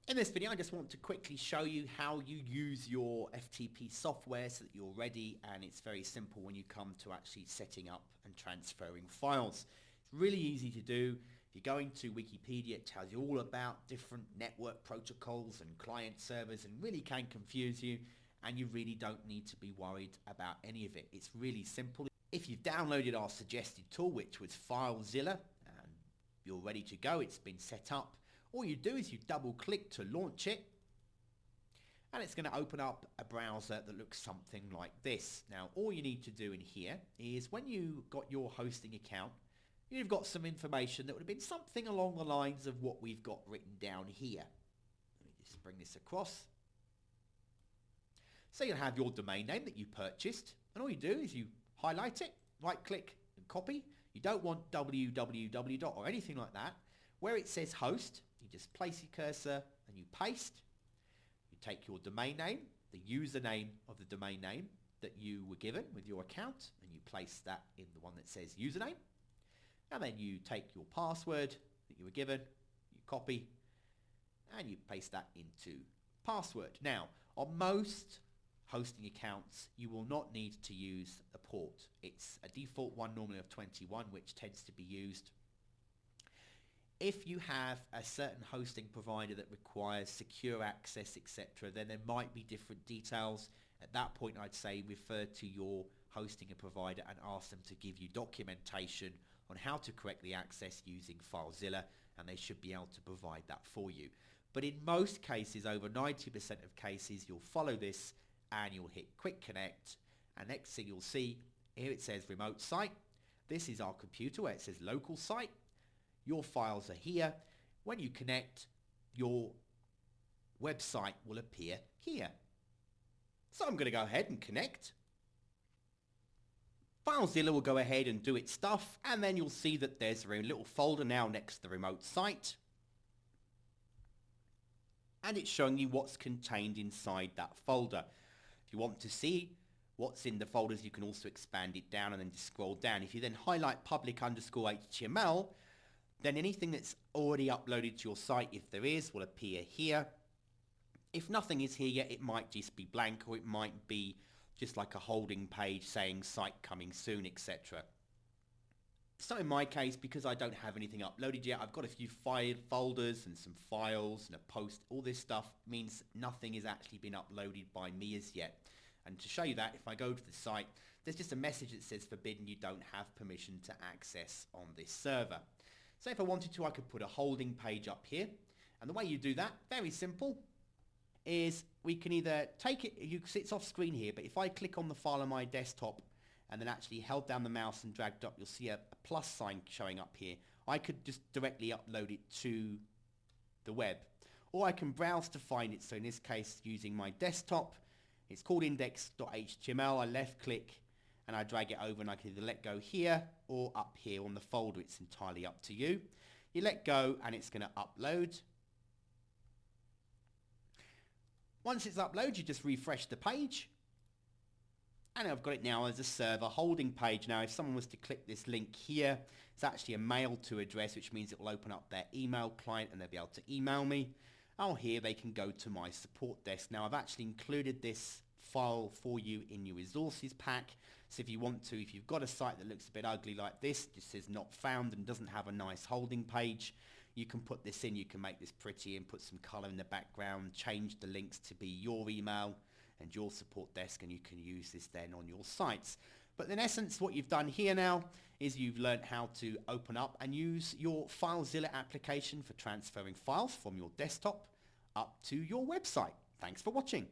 In this video, I just want to quickly show you how you use your FTP software so that you're ready, and it's very simple when you come to actually setting up and transferring files. It's really easy to do. If you go into Wikipedia, it tells you all about different network protocols and client servers and really can confuse you, and you really don't need to be worried about any of it. It's really simple. If you've downloaded our suggested tool, which was FileZilla, and you're ready to go, it's been set up. All you do is you double click to launch it, and it's going to open up a browser that looks something like this. Now all you need to do in here is when you got your hosting account, you've got some information that would have been something along the lines of what we've got written down here. Let me just bring this across. So you'll have your domain name that you purchased, and all you do is you highlight it, right click and copy. You don't want www or anything like that. Where it says host, you just place your cursor and you paste. You take your domain name, the username of the domain name that you were given with your account, and you place that in the one that says username. And then you take your password that you were given, you copy, and you paste that into password. Now, on most hosting accounts, you will not need to use a port. It's a default one normally of 21, which tends to be used. If you have a certain hosting provider that requires secure access, etc., then there might be different details. At that point, I'd say refer to your hosting provider and ask them to give you documentation on how to correctly access using FileZilla, and they should be able to provide that for you. But in most cases, over 90% of cases, you'll follow this and you'll hit Quick Connect, and next thing you'll see, here it says Remote Site. This is our computer where it says Local Site. Your files are here. When you connect, your website will appear here. So I'm going to go ahead and connect. FileZilla will go ahead and do its stuff, and then you'll see that there's a little folder now next to the remote site. And it's showing you what's contained inside that folder. If you want to see what's in the folders, you can also expand it down and then just scroll down. If you then highlight public_HTML, then anything that's already uploaded to your site, if there is, will appear here. If nothing is here yet, it might just be blank, or it might be just like a holding page saying site coming soon, etc. So in my case, because I don't have anything uploaded yet, I've got a few folders and some files and a post. All this stuff means nothing has actually been uploaded by me as yet. And to show you that, if I go to the site, there's just a message that says forbidden, you don't have permission to access on this server. So if I wanted to, I could put a holding page up here. And the way you do that, very simple, is we can either take it, it's off screen here, but if I click on the file on my desktop and then actually held down the mouse and dragged up, you'll see a plus sign showing up here. I could just directly upload it to the web. Or I can browse to find it. So in this case, using my desktop, it's called index.html. I left click and I drag it over, and I can either let go here or up here on the folder. It's entirely up to you. You let go and it's going to upload. Once it's uploaded, you just refresh the page. And I've got it now as a server holding page. Now if someone was to click this link here, it's actually a mail to address, which means it will open up their email client and they'll be able to email me. Oh, here they can go to my support desk. Now I've actually included this file for you in your resources pack. So if you want to, if you've got a site that looks a bit ugly like this, just says not found and doesn't have a nice holding page, you can put this in. You can make this pretty and put some color in the background, change the links to be your email and your support desk, and you can use this then on your sites. But in essence, what you've done here now is you've learned how to open up and use your FileZilla application for transferring files from your desktop up to your website. Thanks for watching.